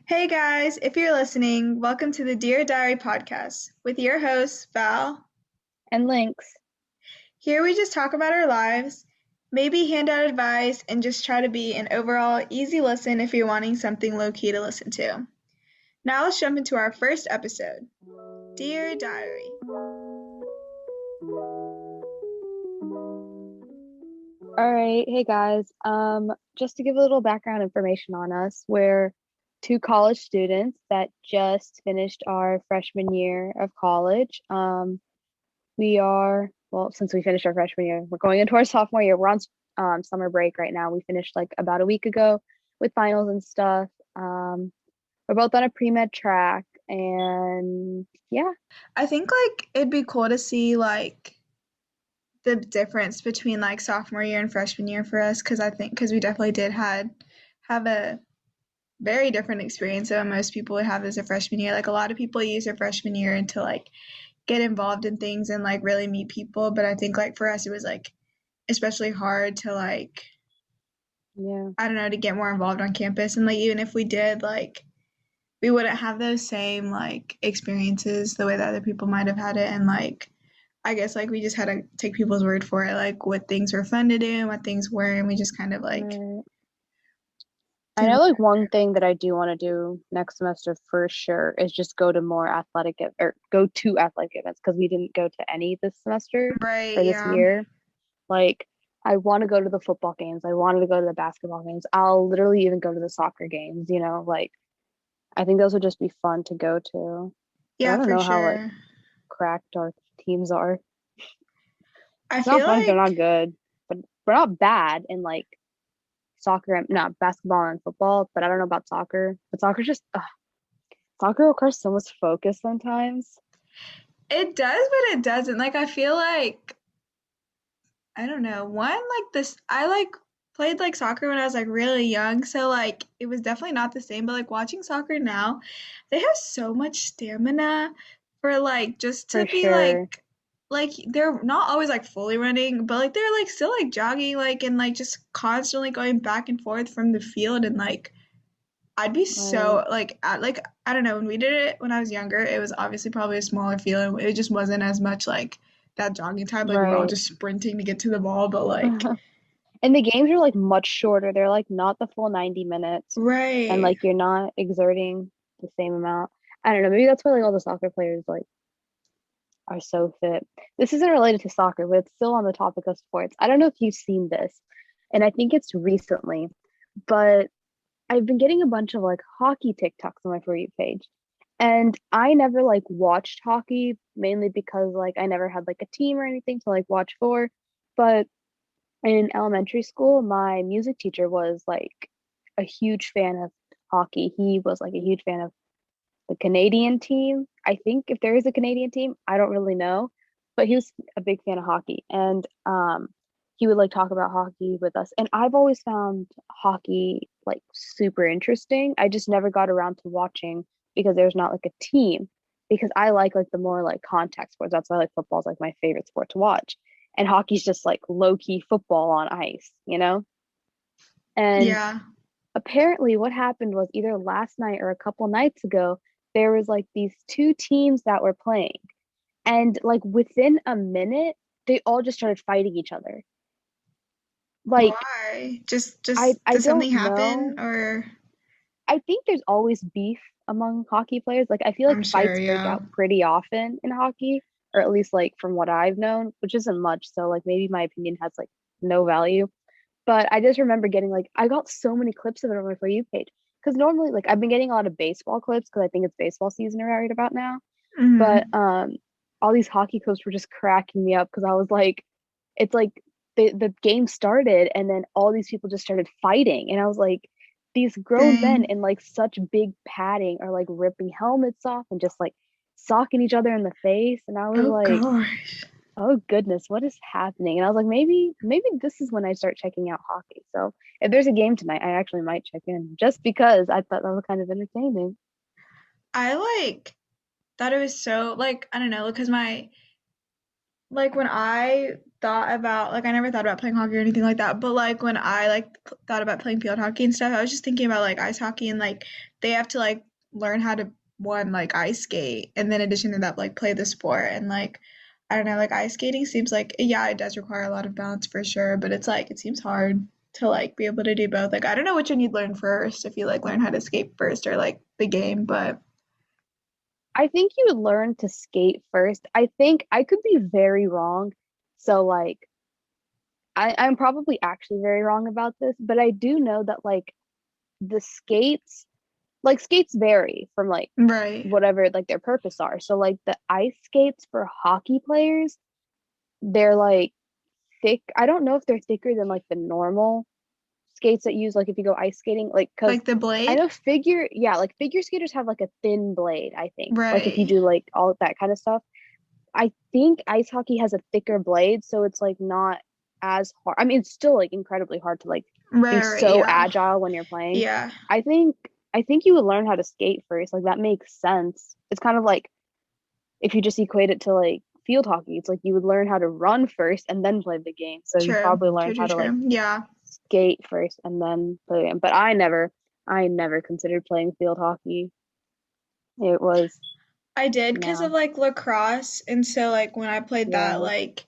Hey guys, if you're listening, welcome to the Dear Diary podcast with your hosts, Val. And Lynx. Here we just talk about our lives, maybe hand out advice, and just try to be an overall easy listen if you're wanting something low key to listen to. Now let's jump into our first episode Dear Diary. All right, hey guys. Just to give a little background information on us, we're two college students that just finished our freshman year of college. Well, since we finished our freshman year, we're going into our sophomore year. We're on summer break right now. We finished like about a week ago with finals and stuff. We're both on a pre-med track, and yeah. I think it'd be cool to see the difference between sophomore year and freshman year for us because we definitely did had have a very different experience than most people would have as a freshman year. Like a lot of people use their freshman year to get involved in things and really meet people. But I think for us it was especially hard to Yeah. I don't know, to get more involved on campus. And even if we did, we wouldn't have those same experiences the way that other people might have had it. And I guess we just had to take people's word for it, what things were fun to do and what things weren't. And we just kind of Right. I did. know like one thing that I do want to do next semester for sure is just go to more or go to athletic events because we didn't go to any this semester Right, or this yeah. year. Like I want to go to the football games. I wanted to go to the basketball games. I'll literally even go to the soccer games, like I think those would just be fun to go to. But I Yeah, don't for know how like sure. cracked our teams are. I It's not feel fun if they're not good, but we're not bad in like soccer and not basketball and football, but I don't know about soccer. But soccer requires so much focus sometimes. it does, but it doesn't. I feel I don't know. One, this, I played soccer when I was really young, so it was definitely not the same. But watching soccer now, they have so much stamina for just to For be sure. they're not always fully running, but they're still jogging and just constantly going back and forth from the field. And I'd be Right. so I don't know, when we did it when I was younger, it was obviously probably a smaller field and it just wasn't as much that jogging time. We're all Right. just sprinting to get to the ball, but And the games are like much shorter. They're like not the full 90 minutes. And right. like you're not exerting the same amount. I don't know. Maybe that's why like all the soccer players like are so fit. This isn't related to soccer, but it's still on the topic of sports. I don't know if you've seen this, and I think it's recently, but I've been getting a bunch of like hockey TikToks on my For You page. And I never like watched hockey mainly because like I never had like a team or anything to like watch for. But in elementary school, my music teacher was like a huge fan of hockey. He was like a huge fan of the Canadian team. I think if there is a Canadian team, I don't really know, but he was a big fan of hockey. And he would like talk about hockey with us. And I've always found hockey like super interesting. I just never got around to watching because there's not like a team. Because I like the more like contact sports. That's why like football is like my favorite sport to watch. And hockey's just like low key football on ice. And Yeah. apparently what happened was either last night or a couple nights ago, there was like these two teams that were playing. And like within a minute, they all just started fighting each other. Like Why? I Just I did don't something happen know. or I think there's always beef among hockey players. Like I feel I'm like sure, fights break yeah. out pretty often in hockey, or at least like from what I've known, which isn't much. So like maybe my opinion has like no value. But I just remember getting like I got so many clips of it on my For You page. Because normally like I've been getting a lot of baseball clips because I think it's baseball season right about now. But Hmm. all these hockey clips were just cracking me up because I was like, it's like the game started and then all these people just started fighting. And I was like, these grown men Dang. in like such big padding are like ripping helmets off and just like socking each other in the face. And I was Oh like, gosh. oh goodness, what is happening? And I was like, maybe this is when I start checking out hockey. So if there's a game tonight, I actually might check in just because I thought that was kind of entertaining. I thought it was so I don't know, because my when I thought about I never thought about playing hockey or anything like that, but when I thought about playing field hockey and stuff, I was just thinking about ice hockey and they have to like learn how to one like ice skate and then in addition to that like play the sport and like I don't know, like ice skating seems like yeah, it does require a lot of balance for sure, but it's like it seems hard to like be able to do both. Like I don't know which one you'd learn first if you like learn how to skate first or like the game, but I think you would learn to skate first. I think I could be very wrong. So like I'm probably actually very wrong about this, but I do know that like the skates like skates vary from like right. whatever like their purpose are. So like the ice skates for hockey players, they're like thick. I don't know if they're thicker than like the normal skates that use like if you go ice skating, like because Like the I blade? know figure yeah, like figure skaters have like a thin blade, I think. Like if you Right. do like all of that kind of stuff. I think ice hockey has a thicker blade, so it's like not as hard. I mean, it's still like incredibly hard to like be Right, right, so yeah. agile when you're playing. Yeah. I think I think you would learn how to skate first. Like that makes sense. It's kind of like if you just equate it to like field hockey, it's like you would learn how to run first and then play the game. So you True. probably learn True, true, how to like true. Yeah. skate first and then play the game. But I never considered playing field hockey. It was I did because of no, like lacrosse, and so like when I played that, yeah. like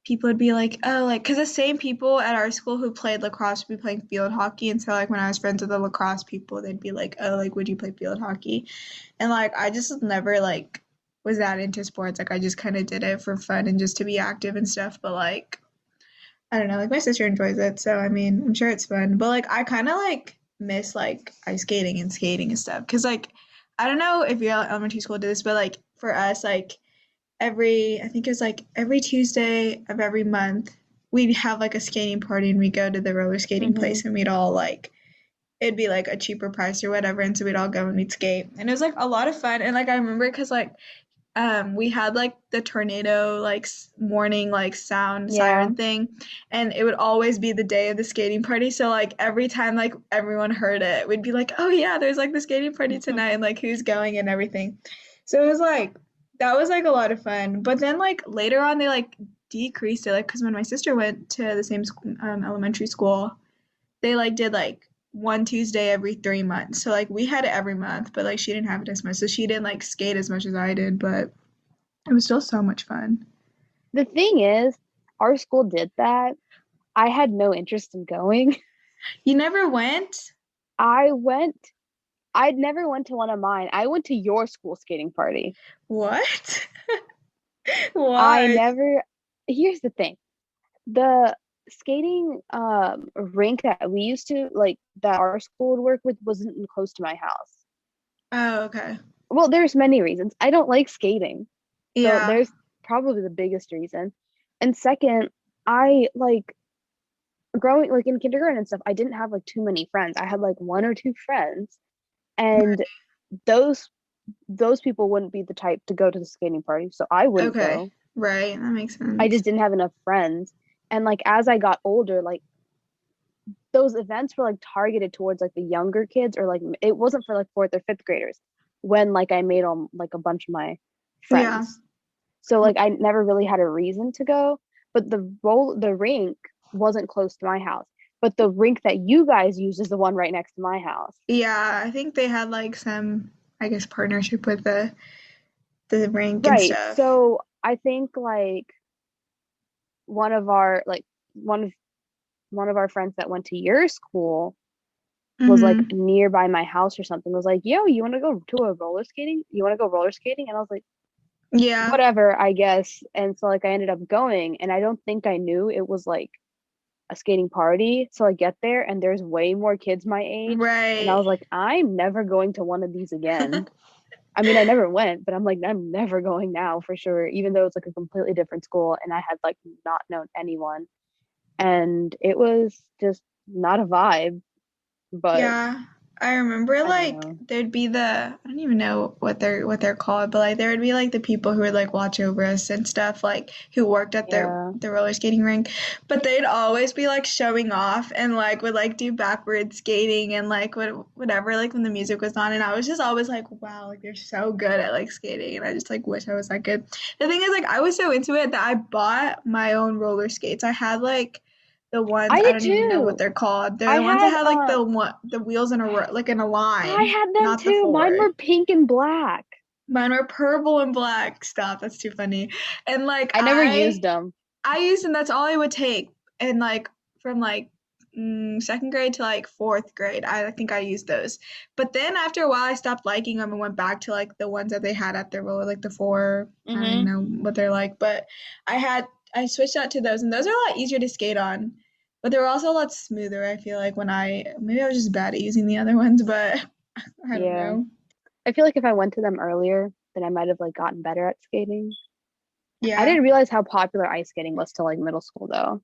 people would be like, "Oh, like," because the same people at our school who played lacrosse would be playing field hockey, and so like when I was friends with the lacrosse people, they'd be like, "Oh, like would you play field hockey?" And like I just never like was that into sports. Like I just kind of did it for fun and just to be active and stuff. But like I don't know, like my sister enjoys it, so I mean, I'm sure it's fun. But like I kind of like miss like ice skating and skating and stuff because like I don't know if your elementary school did this, but like for us, like every I think it was like every Tuesday of every month, we'd have like a skating party and we'd go to the roller skating Hmm. place and we'd all like it'd be like a cheaper price or whatever, and so we'd all go and we'd skate, and it was like a lot of fun. And like I remember because like we had like the tornado like warning like sound Yeah. siren thing, and it would always be the day of the skating party, so like every time like everyone heard it we'd be like, oh yeah, there's like the skating party tonight and like who's going and everything. So it was like that was like a lot of fun, but then like later on they like decreased it, like because when my sister went to the same school, elementary school, they like did like one Tuesday every 3 months. So like we had it every month, but like she didn't have it as much. So she didn't like skate as much as I did, but it was still so much fun. The thing is, our school did that. I had no interest in going. You never went? I went, I'd never went to one of mine. I went to your school skating party. What? I Why? never, here's the thing. The skating rink that we used to like that our school would work with wasn't close to my house. Oh, okay. Well, there's many reasons. I don't like skating. So Yeah. there's probably the biggest reason. And second, I like growing like in kindergarten and stuff, I didn't have like too many friends. I had like one or two friends, and those those people wouldn't be the type to go to the skating party, so I wouldn't Okay. go. Right. That makes I sense. just didn't have enough friends. And like as I got older, like those events were like targeted towards like the younger kids, or like it wasn't for like fourth or fifth graders when like I made all like a bunch of my Yeah. friends. So like I never really had a reason to go, but the rink wasn't close to my house. But the rink that you guys use is the one right next to my house. Yeah. I think they had like some, I guess, partnership with the rink and Right. stuff. So I think like one of our like one of one of our friends that went to your school was like Mm-hmm. nearby my house or something, was like, yo, you want to go to a roller skating? You want to go roller skating? And I was like, Yeah. whatever, I guess. And so like I ended up going, and I don't think I knew it was like a skating party. So I get there and there's way more kids my age. And I Right. was like, I'm never going to one of these again. I mean, I never went, but I'm like, I'm never going now for sure, even though it's like a completely different school and I had like not known anyone. And it was just not a vibe, but Yeah, I remember I don't like know. there'd be I don't even know what they're called, but like there would be like the people who would like watch over us and stuff, like who worked at Yeah. the roller skating rink, but they'd always be like showing off and like would like do backward skating and like whatever like when the music was on, and I was just always like, wow, like they're so good at like skating, and I just like wish I was that good. The thing is like I was so into it that I bought my own roller skates. I had like The ones I I did don't even know what too. they're called. They're I the ones that had had like the wheels in a like in a I line, had them not the too. Mine four. were pink and black. Mine were purple and black. Stop, that's too funny. And like I never used them. I used them. That's all I would take. And like from like second grade to like fourth grade, I think I used those. But then after a while, I stopped liking them and went back to like the ones that they had at their roller, like the four. I don't even Hmm. know what they're like, but I switched out to those, and those are a lot easier to skate on. But they were also a lot smoother. I feel like when maybe I was just bad at using the other ones, but I don't Yeah. know. I feel like if I went to them earlier, then I might have like gotten better at skating. I Yeah. didn't realize how popular ice skating was till like middle school though.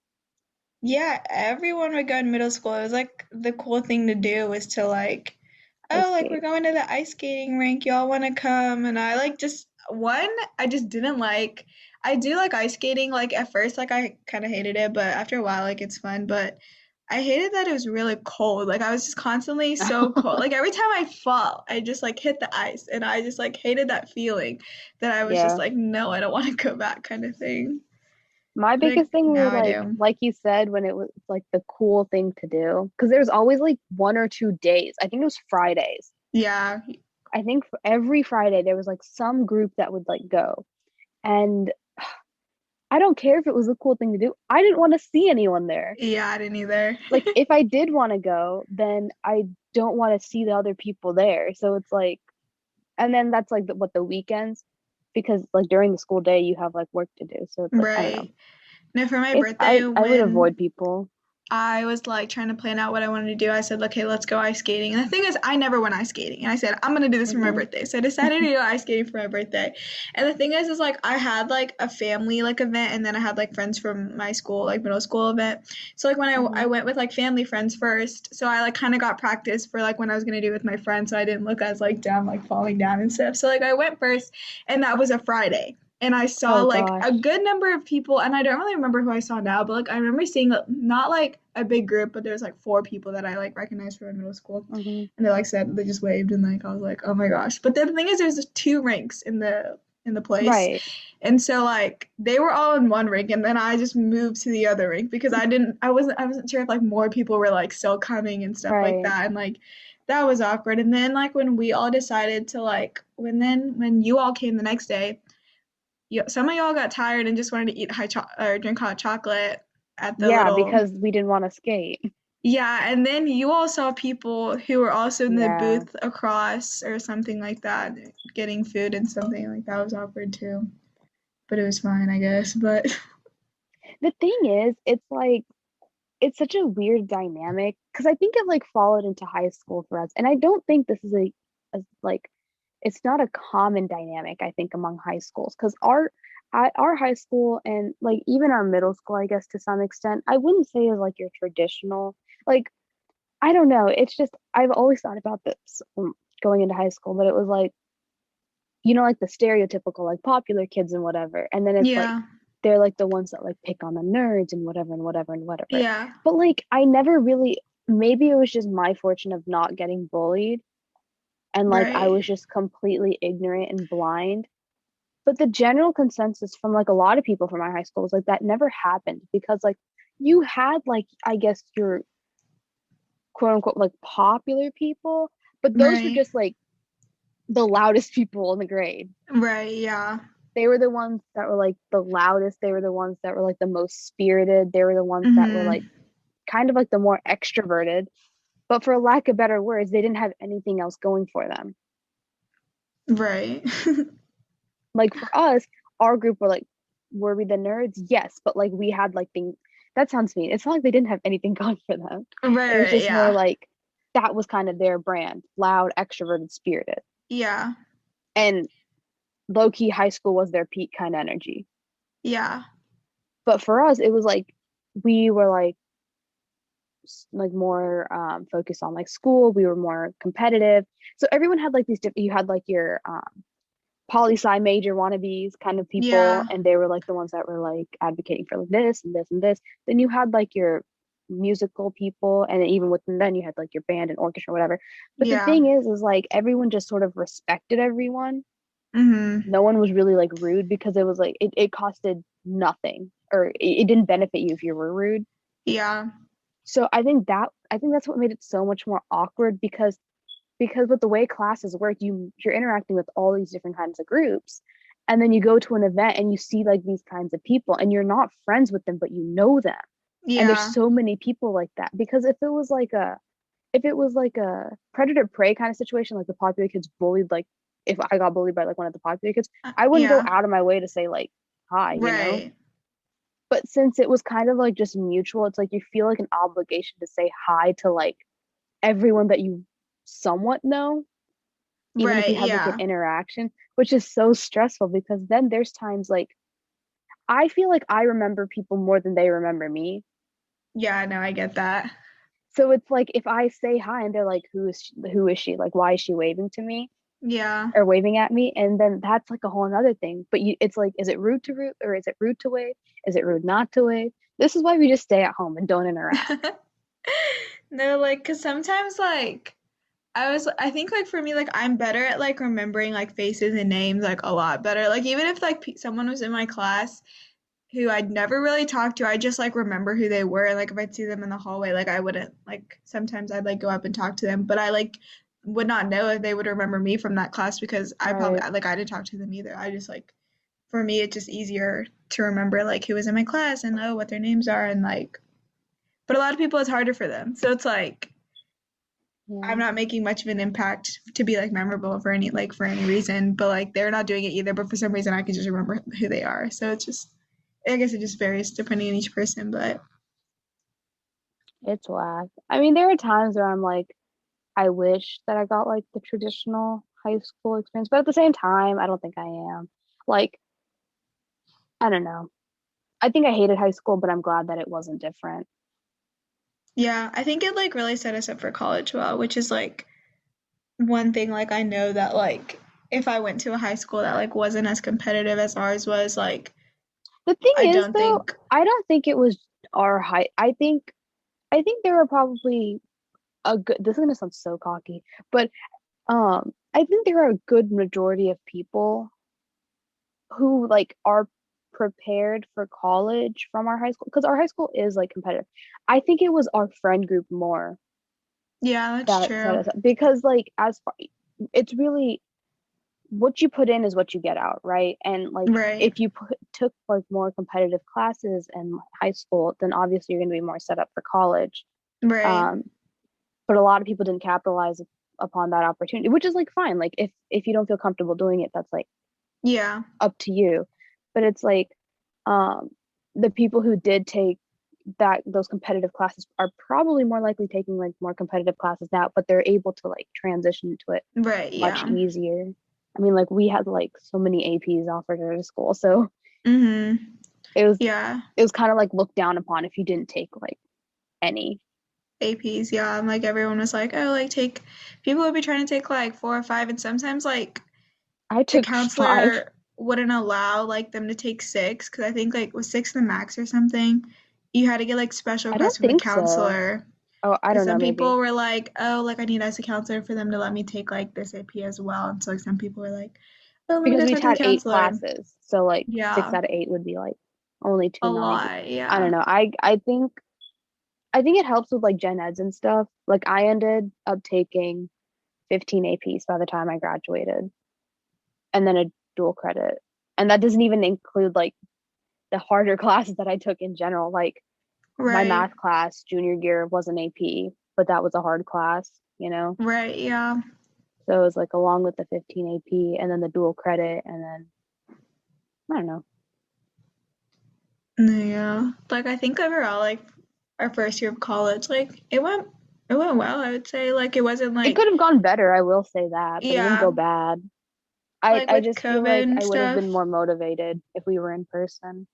Yeah, everyone would go in middle school. It was like the cool thing to do was to like, Ice oh, like we're skate. going to the ice skating rink. Y'all want to come? And I like just one, I just didn't like. I do like ice skating. Like at first, like I kind of hated it, but after a while, like it's fun. But I hated that it was really cold. Like I was just constantly so cold. Like every time I fall, I just like hit the ice, and I just like hated that feeling that I was just Yeah. like, no, I don't want to go back, kind of thing. My But biggest thing now was I do. like you said, when it was like the cool thing to do, because there's always like 1 or 2 days. I think it was Fridays. Yeah, I think for every Friday there was like some group that would like go. And I don't care if it was a cool thing to do. I didn't want to see anyone there. yeah, I didn't either. Like if I did want to go, then I don't want to see the other people there. So it's like, and then that's like the weekends, because like during the school day you have like work to do. So it's like I don't know. Right. No, for my It's birthday, I would avoid when people. I was like trying to plan out what I wanted to do, I said, okay, let's go ice skating. And the thing is, I never went ice skating. And I said, I'm gonna do this for my Hmm. birthday. So I decided to go ice skating for my birthday. And the thing is like I had like a family like event, and then I had like friends from my school, like middle school event. So like when I Hmm. went with like family friends first, so I like kind of got practice for like when I was gonna do it with my friends, so I didn't look as like dumb, like falling down and stuff. So like I went first, and that was a Friday. And I saw Oh like a gosh. good number of people, and I don't really remember who I saw now, but like I remember seeing not like a big group, but there was like four people that I like recognized from middle school, Hmm. and they like said they just waved, and like I was like, oh my gosh. But then the thing is, there's just two rinks in the place, Right. and so like they were all in one rink, and then I just moved to the other rink because I wasn't sure if like more people were like still coming and stuff like Right. that, and like that was awkward. And then like when we all decided to like when you all came the next day, some of y'all got tired and just wanted to eat or drink hot chocolate at the Yeah, little. because we didn't want to skate. Yeah, and then you all saw people who were also in the Yeah. booth across or something like that, getting food and something like that was awkward too. But it was fine, I guess. But The thing is, it's like it's such a weird dynamic because I think it like followed into high school for us. And I don't think this is a like it's not a common dynamic, I think, among high schools because our high school and like even our middle school, I guess to some extent, I wouldn't say is like your traditional, like I don't know. It's just I've always thought about this going into high school, but it was like, like the stereotypical like popular kids and whatever. And then it's like yeah, they're like the ones that like pick on the nerds and whatever and whatever and whatever. yeah, But like I never really, maybe it was just my fortune of not getting bullied and like I right, was just completely ignorant and blind. But the general consensus from like a lot of people from my high school was like that never happened because like you had like I guess your quote unquote like popular people, but those were right, just like the loudest people in the grade. right, yeah, They were the ones that were like the loudest. They were the ones that were like the most spirited. They were the ones that were like mm-hmm, kind of like the more extroverted. But for lack of better words, they didn't have anything else going for them. right, Like for us, our group were we the nerds? Yes, but like we had like things. That sounds mean. It's not like they didn't have anything going for them. right, It was right, just more yeah, like that was kind of their brand, loud, extroverted, spirited. yeah, And low key, high school was their peak kind of energy. yeah, But for us, it was like we were like more focused on like school. We were more competitive. So everyone had like these different. You had like your poli sci major wannabes kind of people, yeah, and they were like the ones that were like advocating for like this and this and this. Then you had like your musical people, and then even within then you had like your band and orchestra, or whatever. But the yeah, thing is like everyone just sort of respected everyone. mm-hmm, No one was really like rude because it was like it costed nothing or it didn't benefit you if you were rude. Yeah. So I think that's what made it so much more awkward because with the way classes work, you're interacting with all these different kinds of groups. And then you go to an event and you see like these kinds of people and you're not friends with them, but you know them. And there's Yeah. so many people like that. Because if it was like a predator prey kind of situation, like the popular kids bullied, like if I got bullied by like one of the popular kids, I wouldn't go Yeah. out of my way to say like hi. Right. But since it was kind of like just mutual, it's like you feel like an obligation to say hi to like everyone that you somewhat know, even if Right. you have like an Yeah. interaction, which is so stressful because then there's times like I feel like I remember people more than they remember me. Yeah, no, I get that. So it's like if I say hi and they're like, who is she? Like, why is she waving to me Yeah. or waving at me? And then that's like a whole other thing. But it's like, is it rude to root or is it rude to wave? Is it rude not to wave? This is why we just stay at home and don't interact. No, like, cause sometimes like I think like for me like I'm better at like remembering like faces and names like a lot better. Like even if like someone was in my class who I'd never really talked to, I just like remember who they were. Like if I'd see them in the hallway, like I wouldn't like sometimes I'd like go up and talk to them, but I like would not know if they would remember me from that class because I probably Right. like I didn't talk to them either. I just like for me it's just easier to remember like who was in my class and know what their names are and like but a lot of people it's harder for them. So it's like I'm Yeah. not making much of an impact to be like memorable for any reason, but like they're not doing it either, but for some reason I can just remember who they are. So it's just I guess it just varies depending on each person, but It's whack. I mean, there are times where I'm like, I wish that I got like the traditional high school experience, but at the same time, I don't think I am. Like, I don't know. I think I hated high school, but I'm glad that it wasn't different. yeah, I think it like really set us up for college well, which is like one thing like I know that like if I went to a high school that like wasn't as competitive as ours was, like The thing I is, don't though, think I don't think it was our high. I think there were probably a good. This is gonna sound so cocky, but I think there are a good majority of people who like are prepared for college from our high school because our high school is like competitive. I think it was our friend group more yeah, that's that set true. us up because like as far it's really what you put in is what you get out, right? And like Right. if you took like more competitive classes in high school, then obviously you're going to be more set up for college. Right. Um, but a lot of people didn't capitalize upon that opportunity, which is like fine. Like if you don't feel comfortable doing it, that's like Yeah. up to you. But it's like um the people who did take those competitive classes are probably more likely taking like more competitive classes now, but they're able to like transition to it Right. much Yeah. easier. I mean, like we had like so many APs offered at our school, so Mhm. it was Yeah. it was kind of like looked down upon if you didn't take like any. APs, yeah. And like everyone was like, oh, like take people would be trying to take like 4 or 5 and sometimes like I the took 5. counselor wouldn't allow like them to take 6 because I think like was 6 the max or something. You had to get like special I don't requests from the think so. counselor. Oh, I Because don't some know, people maybe were like, oh, like I need as a counselor for them to let me take like this AP as well. And so like some people were like, oh, let me because go we talk to the had 8 counselor. classes, so like six Yeah, out of eight would be like only a 290. lot. I don't Yeah. know. I think it helps with like gen eds and stuff. Like I ended up taking 15 APs by the time I graduated, and then a dual credit, and that doesn't even include like the harder classes that I took in general. Like my Right. math class junior year was an AP, but that was a hard class. Right. Yeah. So it was like along with the 15 AP and then the dual credit and then I don't know. Yeah. Like I think overall, like our first year of college, like it went well, I would say. Like it wasn't It could like have gone better, I will say that, but it didn't yeah, go bad. I like I with just feel COVID like and I would have been stuff. more motivated if we were in person.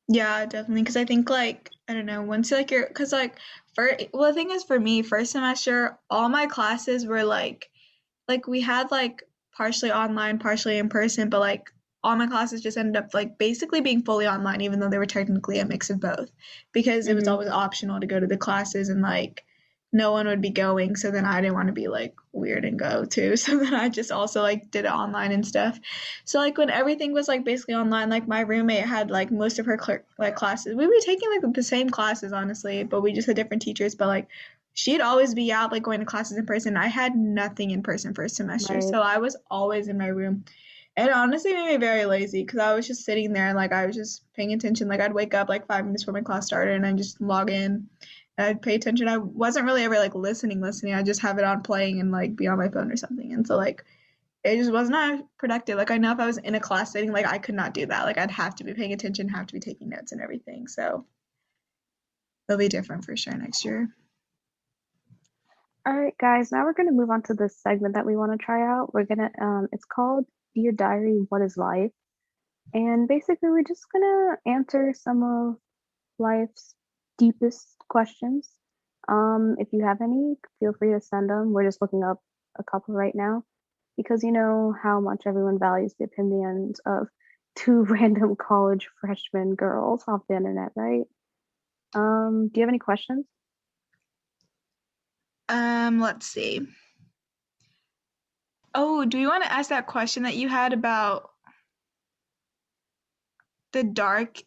Yeah, definitely. Because I think like I don't know, once like you're, because like for well, the thing is for me, first semester, all my classes were like we had like partially online, partially in person, but like all my classes just ended up like basically being fully online, even though they were technically a mix of both, because it was Hmm. always optional to go to the classes and like no one would be going, so then I didn't want to be like weird and go too. So then I just also like did it online and stuff. So like when everything was like basically online, like my roommate had like most of her like classes. We were taking like the same classes honestly, but we just had different teachers. But like she'd always be out like going to classes in person. I had nothing in person first semester, Right. so I was always in my room. It honestly made me very lazy because I was just sitting there and like I was just paying attention. Like I'd wake up like 5 minutes before my class started and I'd just log in and I'd pay attention. I wasn't really ever like listening. I'd just have it on playing and like be on my phone or something. And so like it just was not productive. Like I know if I was in a class setting, like I could not do that. Like I'd have to be paying attention, have to be taking notes and everything. So it'll be different for sure next year. All right, guys, now we're going to move on to this segment that we want to try out. It's called Dear Diary, What is Life? And basically, we're just going to answer some of life's deepest questions. If you have any, feel free to send them. We're just looking up a couple right now because you know how much everyone values the opinions of two random college freshman girls off the internet, right? Do you have any questions? Let's see. Oh, do you want to ask that question that you had about the dark?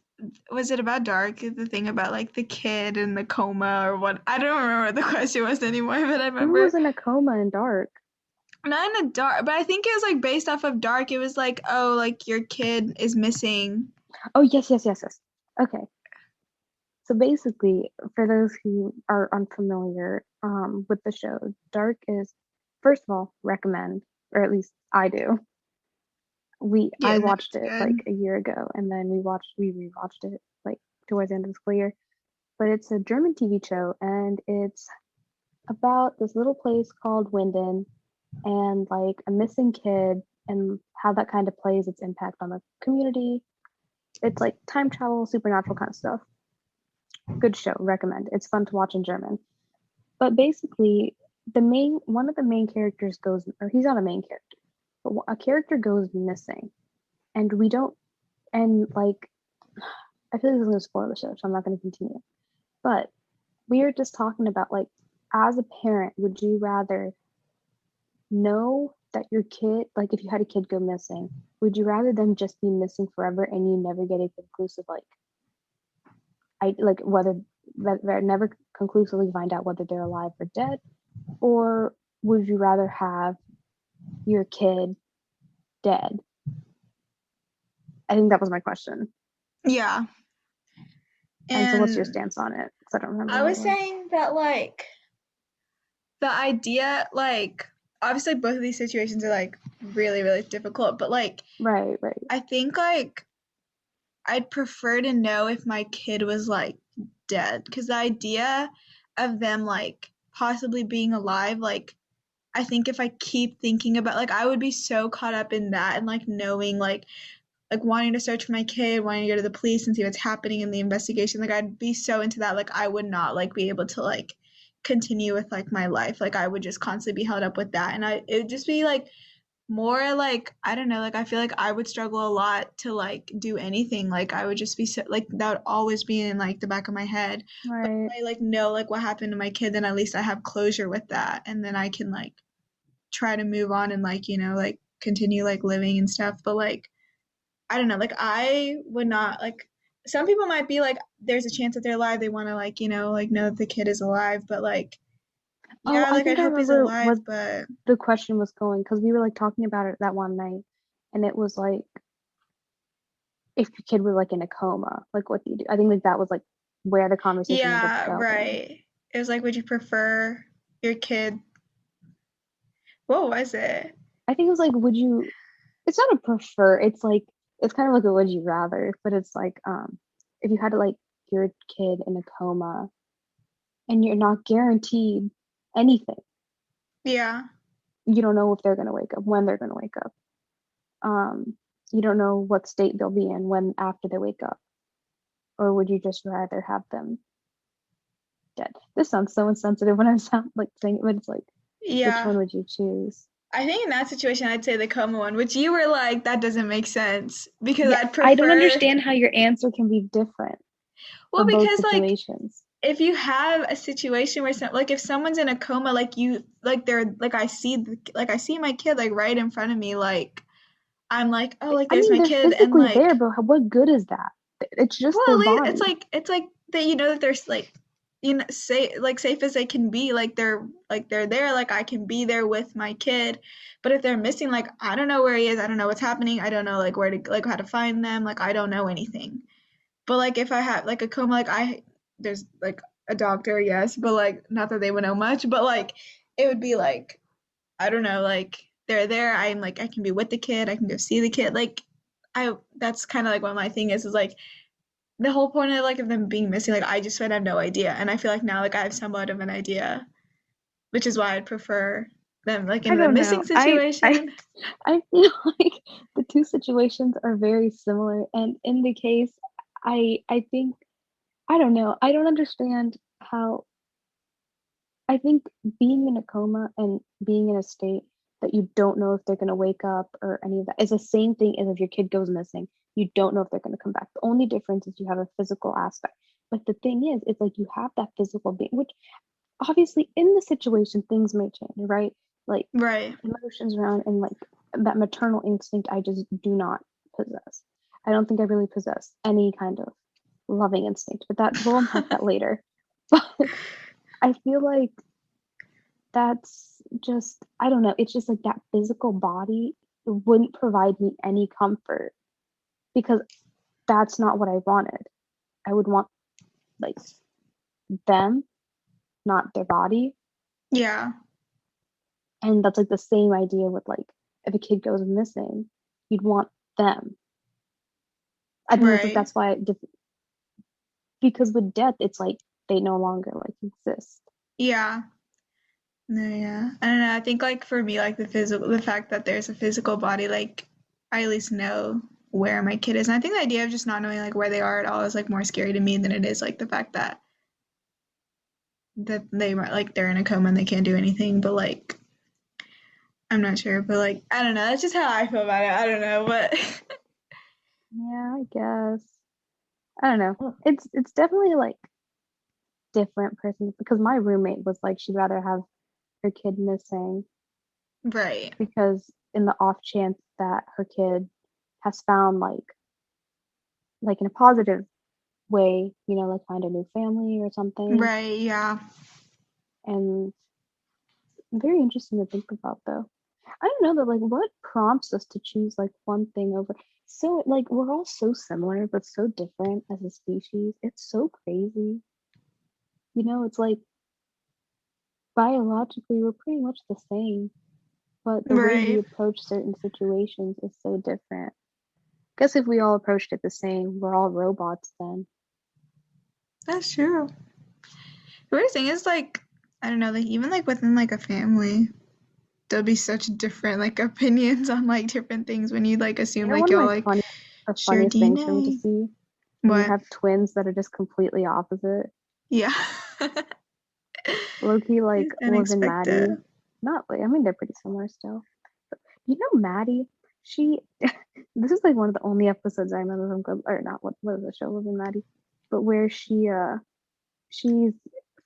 Was it about dark? The thing about like the kid and the coma or what? I don't remember what the question was anymore, but I Who remember was in a coma in dark? not in a dark, but I think it was like based off of dark. It was like, oh, like your kid is missing. Oh, yes, yes, yes, yes. Okay. So basically, for those who are unfamiliar with the show, Dark is, first of all, recommend, or at least I do. Yeah, I no, watched it's it good. like a year ago, and then we rewatched it like towards the end of the school year. But it's a German TV show, and it's about this little place called Winden, and like a missing kid, and how that kind of plays its impact on the community. It's like time travel, supernatural kind of stuff. Good show, recommend. It's fun to watch in German. But basically, the main one of the main characters goes, or he's not a main character, but a character goes missing, and we don't, and like, I feel like this is gonna spoil the show, so I'm not gonna continue. But we are just talking about like, as a parent, would you rather know that your kid, like, if you had a kid go missing, would you rather them just be missing forever and you never get a conclusive like, I like whether that never conclusively find out whether they're alive or dead, or would you rather have your kid dead? I think that was my question. Yeah. And so what's your And stance on it? Because I don't remember I what it was was. saying that like the idea, like obviously both of these situations are like really, really difficult, but like Right, right. I think like I'd prefer to know if my kid was like dead because the idea of them like possibly being alive, like I think if I keep thinking about like I would be so caught up in that and like knowing like wanting to search for my kid, wanting to go to the police and see what's happening in the investigation. Like I'd be so into that. Like I would not like be able to like continue with like my life. Like I would just constantly be held up with that. And it would just be like more like I don't know, like I feel like I would struggle a lot to like do anything. Like I would just be so, like that would always be in like the back of my head. But Right. if I like know like what happened to my kid, then at least I have closure with that. And then I can like try to move on and like, like continue like living and stuff. But like I don't know, like I would not like some people might be like there's a chance that they're alive, they want to like, like know that the kid is alive, but like Oh, yeah, I like I'd think I hope he's remember what alive, but the question was going because we were like talking about it that one night, and it was like if your kid were like in a coma, like what do you do? I think like that was like where the conversation ended up yeah, going. right. It was like would you prefer your kid what was it? I think it was like, would you? It's not a prefer. It's like it's kind of like a would you rather, but it's like if you had to like your kid in a coma and you're not guaranteed anything. Yeah. You don't know if they're gonna wake up, when they're gonna wake up. Um, you don't know what state they'll be in when after they wake up. Or would you just rather have them dead? This sounds so insensitive when I sound like saying it, but it's like, which Yeah. one would you choose? I think in that situation I'd say the coma one, which you were like that doesn't make sense because Yeah, I'd I don't prefer understand how your answer can be different well for both because like situations. if you have a situation where like if someone's in a coma, like you like they're like I see my kid like right in front of me, like I'm like, oh, like I there's mean, my they're kid, and physically there, like, but what good is that? It's just well, their at least body. it's like that you know that there's like, you know, say like safe as they can be, like they're there, like I can be there with my kid, but if they're missing, like I don't know where he is, I don't know what's happening, I don't know like where to like how to find them, like I don't know anything. But like if I have like a coma, like I there's like a doctor, yes, but like not that they would know much, but like it would be like I don't know, like they're there. I'm like I can be with the kid. I can go see the kid. Like I that's kind of like what my thing is like the whole point of like of them being missing. Like I just would have no idea, and I feel like now like I have somewhat of an idea, which is why I'd prefer them like I in the don't know. missing situation. I feel like the two situations are very similar, and in the case, I think I don't know. I don't understand how I think being in a coma and being in a state that you don't know if they're going to wake up or any of that is the same thing as if your kid goes missing. You don't know if they're going to come back. The only difference is you have a physical aspect. But the thing is, it's like you have that physical being, which obviously in the situation things may change, right? Like Right. emotions around and like that maternal instinct I just do not possess. I don't think I really possess any kind of loving instinct, but that we'll unpack that later. But I feel like that's just I don't know, it's just like that physical body wouldn't provide me any comfort because that's not what I wanted. I would want like them, not their body. Yeah. And that's like the same idea with like if a kid goes missing, you'd want them. I think that's like Right. that's why because with death it's like they no longer like exist. Yeah. No, yeah. I don't know. I think like for me, like the fact that there's a physical body, like I at least know where my kid is. And I think the idea of just not knowing like where they are at all is like more scary to me than it is like the fact that they might like they're in a coma and they can't do anything. But like I'm not sure. But like I don't know. That's just how I feel about it. I don't know. But Yeah, I guess. I don't know. It's definitely like different person because my roommate was like she'd rather have her kid missing right. because in the off chance that her kid has found like in a positive way, you know, like find a new family or something. Right. Yeah. And very interesting to think about though. I don't know that like what prompts us to choose like one thing over so like we're all so similar but so different as a species. It's so crazy. You know, it's like biologically we're pretty much the same, but the way we Right. approach certain situations is so different. Guess if we all approached it the same, we're all robots then. That's true. The weird thing is like I don't know. Like even like within like a family, there'll be such different like opinions on like different things when you like You assume know, like one of y'all my like share funniest things for me to DNA. see when you What? have twins that are just completely opposite. Yeah. Loki like It's Liv and unexpected. Maddie. Not like I mean they're pretty similar still. You know Maddie, she this is like one of the only episodes I remember from Good or not what is the show Liv and Maddie, but where she's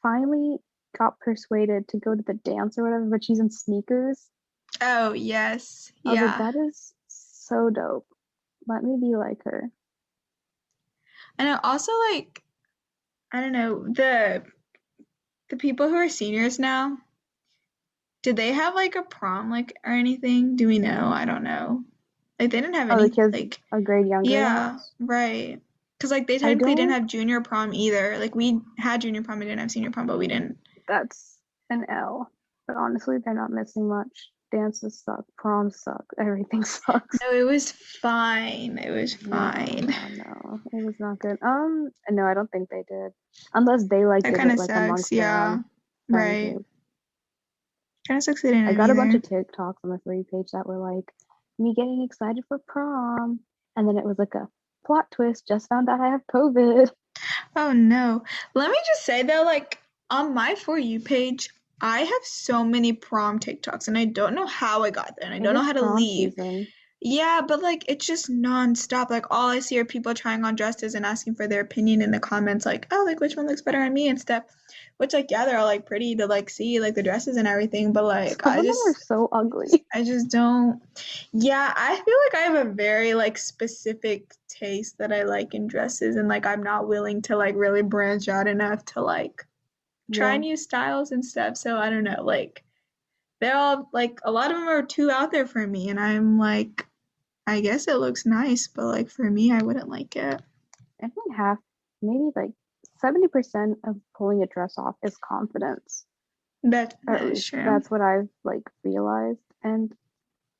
finally got persuaded to go to the dance or whatever, but she's in sneakers. Oh, yes. I was like, Yeah. that is so dope. Let me be like her. And I also like I don't know, the people who are seniors now, did they have like a prom like or anything? Do we know? I don't know. Like they didn't have Oh, the any kids like a grade younger than yeah, us. right. Because like they I technically didn't don't have junior prom either. Like we had junior prom, we didn't have senior prom, but we didn't. that's an L. But honestly, they're not missing much. Dances suck, proms suck, everything sucks. No, it was fine. It was No, fine. no, no. It was not good. No, I don't think they did. Unless they like That did kind it of like sucks. amongst their Yeah. own friend Right. group. Kind of sucks they didn't I have got a bunch either. of TikToks on the For You page that were like, me getting excited for prom. And then it was like a plot twist, just found out I have COVID. Oh no. Let me just say though, like on my For You page, I have so many prom TikToks and I don't know how I got there and I It don't know is how to prom leave. season. Yeah, but like it's just nonstop. Like all I see are people trying on dresses and asking for their opinion in the comments, like, oh, like which one looks better on me and stuff. Which like yeah, they're all like pretty to like see like the dresses and everything, but like Some of them are so ugly. I just don't. Yeah, I feel like I have a very like specific taste that I like in dresses, and like I'm not willing to like really branch out enough to like try Yeah. new styles and stuff. So I don't know, like they're all like a lot of them are too out there for me, and I'm like I guess it looks nice, but like for me, I wouldn't like it. I think half, maybe like 70% of pulling a dress off is confidence. Or That at is least true. that's what I've like realized. And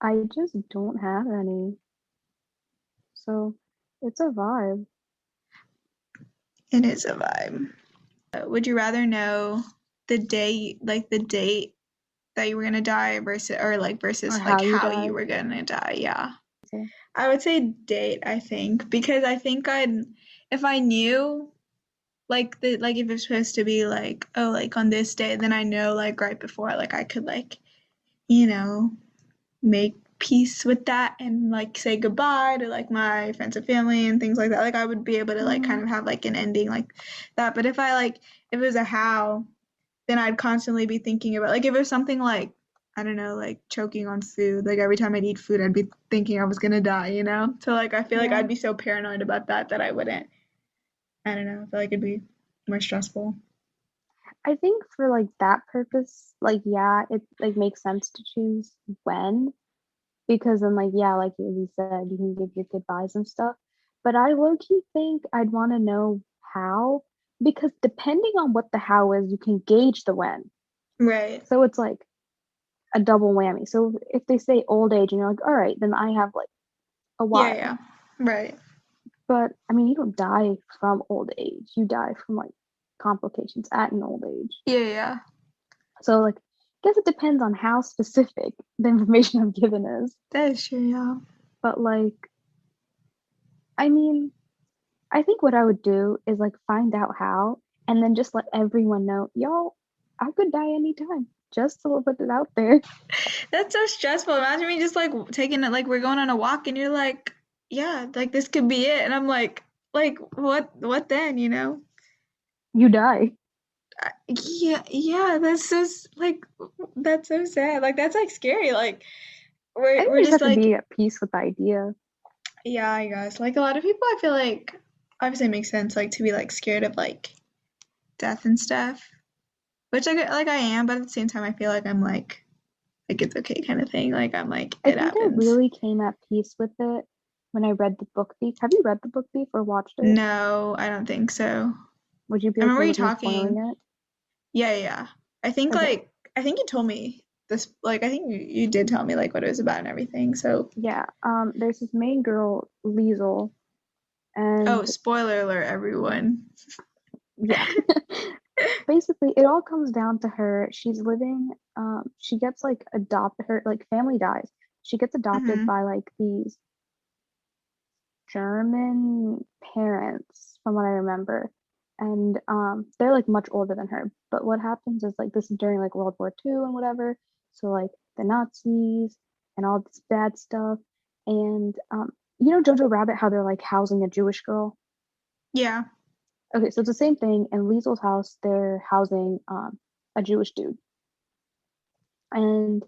I just don't have any. So it's a vibe. It is a vibe. Would you rather know the date that you were gonna die versus or like Or versus like how you how you die. were gonna die? Yeah. So, I would say date, I think, because I think if I knew like if it's supposed to be like, oh, like on this day, then I know like right before, like I could like, you know, make peace with that and like say goodbye to like my friends and family and things like that. Like I would be able to like kind mhm. of have like an ending like that. But if it was a how, then I'd constantly be thinking about like if it was something like I don't know, like choking on food. Like every time I'd eat food, I'd be thinking I was gonna die, you know? So like I feel like Yeah. I'd be so paranoid about that that I wouldn't. I don't know. I feel like it'd be more stressful. I think for like that purpose, like yeah, it like makes sense to choose when because then like yeah, like you said, you can give your goodbyes and stuff. But I low key think I'd want to know how because depending on what the how is, you can gauge the when. Right. So it's like a double whammy. So if they say old age and you're like, all right, then I have like a Yeah, while. yeah. Right. But I mean, you don't die from old age. You die from like complications at an old age. Yeah, yeah. So like, I guess it depends on how specific the information I'm given is. That is true, yeah. But like, I mean, I think what I would do is like find out how and then just let everyone know, y'all, I could die anytime. Just to put it out there. That's so stressful. Imagine me just like taking it like we're going on a walk and you're like, yeah, like this could be it. And I'm like what then, you know? You die. Yeah, yeah, like that's so sad. Like that's like scary. Like I think we're you just just have to like be at peace with the idea. yeah, I guess. Like a lot of people I feel like obviously it makes sense like to be like scared of like death and stuff. Which like I am, but at the same time I feel like I'm like it's okay kind of thing. Like I'm like I it think I happens. really came at peace with it when I read the book Thief. Have you read the book Thief or watched it? No, I don't think so. Would you be I remember okay you with me spoiling talking. it? Yeah, yeah, yeah. Okay. I think you told me this like I think you did tell me like what it was about and everything. So, Yeah. There's this main girl, Liesel, oh, and spoiler alert everyone. yeah. Basically it all comes down to her. She's living, she gets like adopted, her like family dies. She gets adopted Mhm. by like these German parents, from what I remember. And they're like much older than her. But what happens is like this is during like World War II and whatever. So like the Nazis and all this bad stuff. And you know Jojo Rabbit, how they're like housing a Jewish girl? Yeah. Okay, so it's the same thing. In Liesel's house, they're housing a Jewish dude. And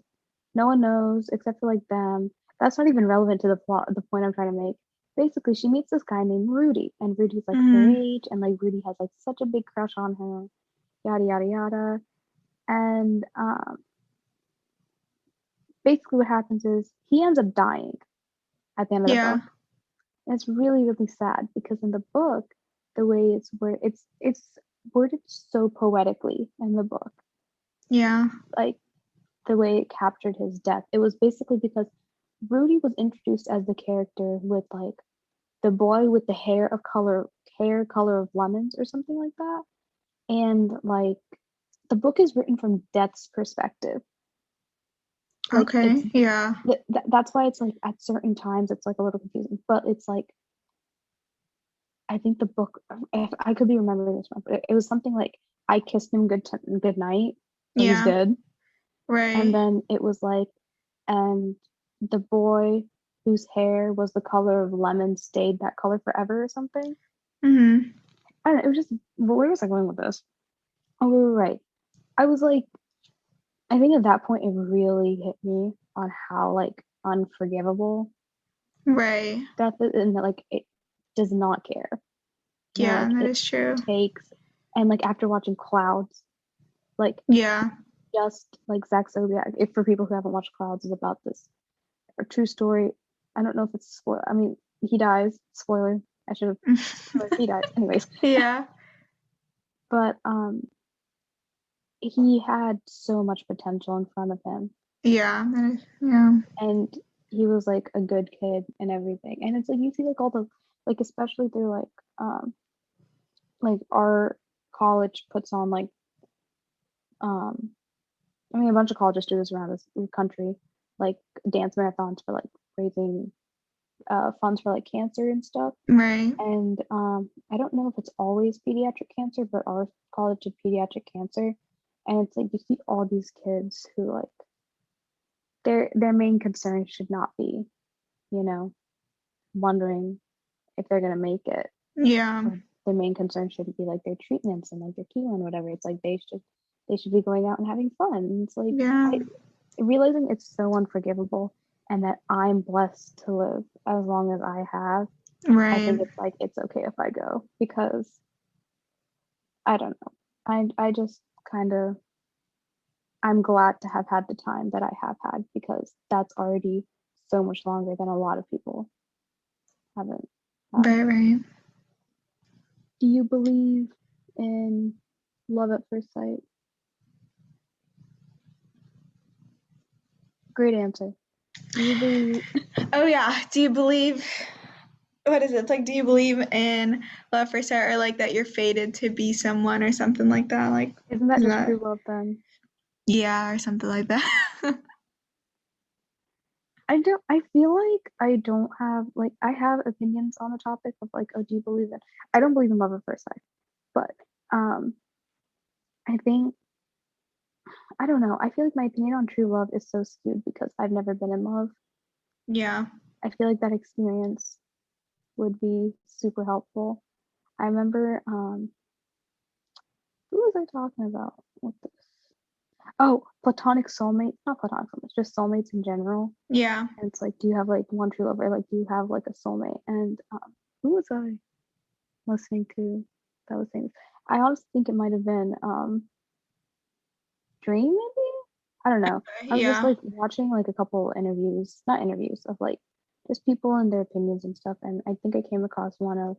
no one knows except for like them. That's not even relevant to the plot, the point I'm trying to make. Basically, she meets this guy named Rudy, and Rudy's like her Mhm. age, and like Rudy has like such a big crush on her, yada yada yada. And basically, what happens is he ends up dying at the end of the Yeah. book. And it's really really sad because in the book, the way it's worded so poetically in the book, Yeah. like the way it captured his death. It was basically because Rudy was introduced as the character with like the boy with the hair color of lemons or something like that. And like the book is written from Death's perspective. Like it's Okay. Yeah. that's why it's like at certain times it's like a little confusing, but it's like I think the book, if I could be remembering this wrong, but it was something like I kissed him good night, so he's Yeah. dead. And Right. then it was like, and the boy whose hair was the color of lemon stayed that color forever or something. Mhm. I don't know, it was just, where was I going with this? Oh, right. I was like, I think at that point it really hit me on how like unforgivable Right. death is, and that like it does not care. You know, Yeah, like that it is true. takes, and like after watching Clouds, like Yeah. just like Zach Zodiac, if for people who haven't watched Clouds, is about this a true story. I don't know if it's a spoiler. I mean, he dies. Spoiler. I should have. He dies. Anyways, Yeah. but he had so much potential in front of him, Yeah. That is, yeah. and he was like a good kid and everything. And it's like you see like all the like especially through like our college puts on like um I mean a bunch of colleges do this around this country, like dance marathons for like raising funds for like cancer and stuff. Right. And I don't know if it's always pediatric cancer, but our college did pediatric cancer. And it's like you see all these kids who like their main concern should not be, you know, wondering if they're gonna make it. Yeah. Or their main concern shouldn't be like their treatments and like their chemo and whatever. It's like they should be going out and having fun. And it's like Yeah. I realizing it's so unforgivable and that I'm blessed to live as long as I have. I Right. think it's like it's okay if I go because I don't know. I just kind of I'm glad to have had the time that I have had because that's already so much longer than a lot of people haven't had. Right. Right. Do you believe in love at first sight? Great answer. Do you believe? Oh yeah. Do you believe? What is it? It's like, do you believe in love first sight, or like that you're fated to be someone or something like that? Like, Isn't that isn't just that? true love then? Yeah, or something like that. I don't. I feel like I don't have like I have opinions on the topic of like, oh, do you believe in? I don't believe in love at first sight, but um, I think I don't know. I feel like my opinion on true love is so skewed because I've never been in love. Yeah. I feel like that experience would be super helpful. I remember who was I talking about with this? Oh, platonic soulmates, not platonic soulmates, just soulmates in general. Yeah. And it's like, do you have like one true love or like do you have like a soulmate? And who was I listening to that was saying this? I honestly think it might have been Dream maybe? I don't know. I was just Yeah. like watching like a couple interviews, not interviews, of like just people and their opinions and stuff. And I think I came across one of,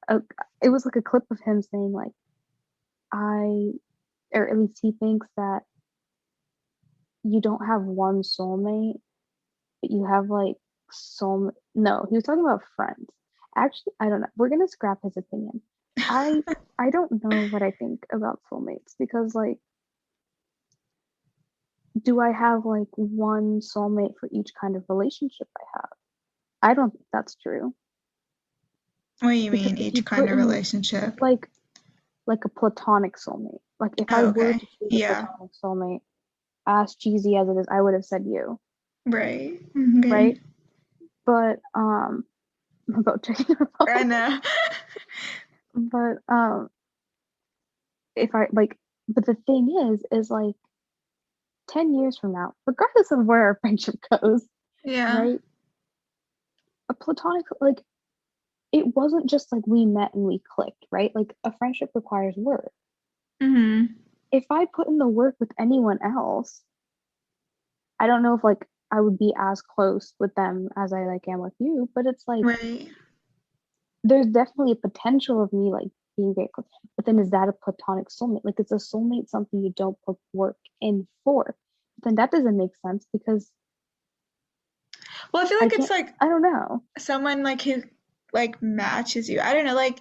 uh, it was like a clip of him saying like, I, or at least he thinks that you don't have one soulmate, but you have like no, he was talking about friends. Actually, I don't know. We're gonna scrap his opinion. I I don't know what I think about soulmates because like do I have like one soulmate for each kind of relationship I have? I don't think that's true. What do you Because mean, if you each kind put of in relationship? like a platonic soulmate, like if I Oh, were okay. to choose a Yeah. platonic soulmate, as cheesy as it is, I would have said you, Right. Okay. right? But I'm about checking her I phone. know. But if I like but the thing is like 10 years from now, regardless of where our friendship goes, Yeah. right? A platonic like it wasn't just like we met and we clicked, right? Like a friendship requires work. Mhm. If I put in the work with anyone else, I don't know if like I would be as close with them as I like am with you, but it's like Right. there's definitely a potential of me like being very close. But then is that a platonic soulmate? Like is a soulmate something you don't put work in for? Then that doesn't make sense because Well, I feel I like it's can't like I don't know. someone like who like matches you. I don't know, like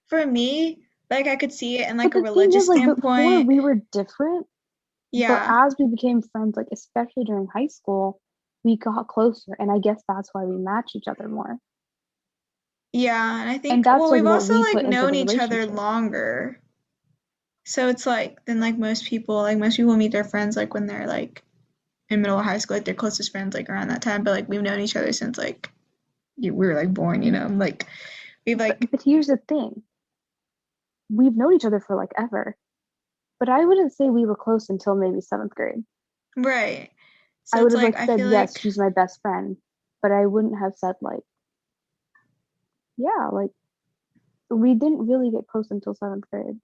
for me, like I could see it in But like a the thing is religious like before standpoint. we were different, but Yeah. as we became friends, like especially during high school, we got closer and I guess that's why we match each other more. Yeah, and I And think, well, that's like we've what also we like put into known the each other relationship. longer. So it's like than like most people meet their friends like when they're like in middle of high school, like they're closest friends like around that time, but like we've known each other since like we were like born, like we've like But here's the thing. We've known each other for like ever. But I wouldn't say we were close until maybe seventh grade. right. I So would it's have like like I said, feel yes, like she's my best friend. But I wouldn't have said like, yeah, like we didn't really get close until seventh grade.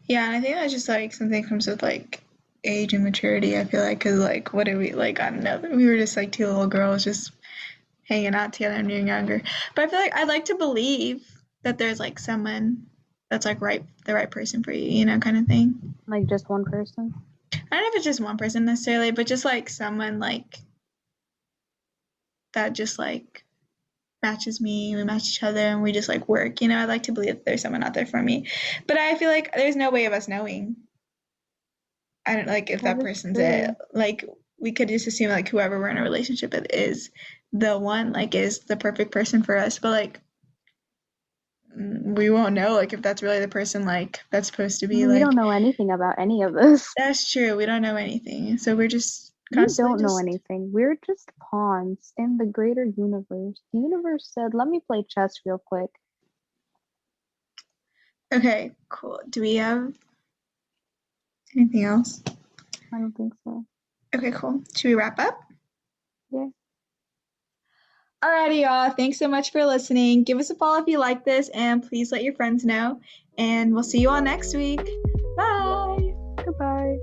yeah, and I think that's just like something comes with like age and maturity. I feel like because like what did we like? I don't know. We were just like two little girls just hanging out together when you're younger. But I feel like I'd like to believe that there's like someone that's like the right person for you, kind of thing. Like just one person. I don't know if it's just one person necessarily, but just like someone like that just like matches me, we match each other and we just like work. I'd like to believe that there's someone out there for me. But I feel like there's no way of us knowing. I don't like if That that is person's it. true. Like we could just assume like whoever we're in a relationship with is the one, like is the perfect person for us. But like we won't know like if that's really the person like that's supposed to be We don't like know anything about any of this. that's true. We don't know anything. So we're just We constantly don't know just anything. We're just pawns in the greater universe. The universe said, let me play chess real quick. okay, cool. Do we have anything else? I don't think so. Okay, cool. Should we wrap up? Yeah. Alrighty, y'all. Thanks so much for listening. Give us a follow if you like this, and please let your friends know. And we'll see you all next week. Bye. Goodbye.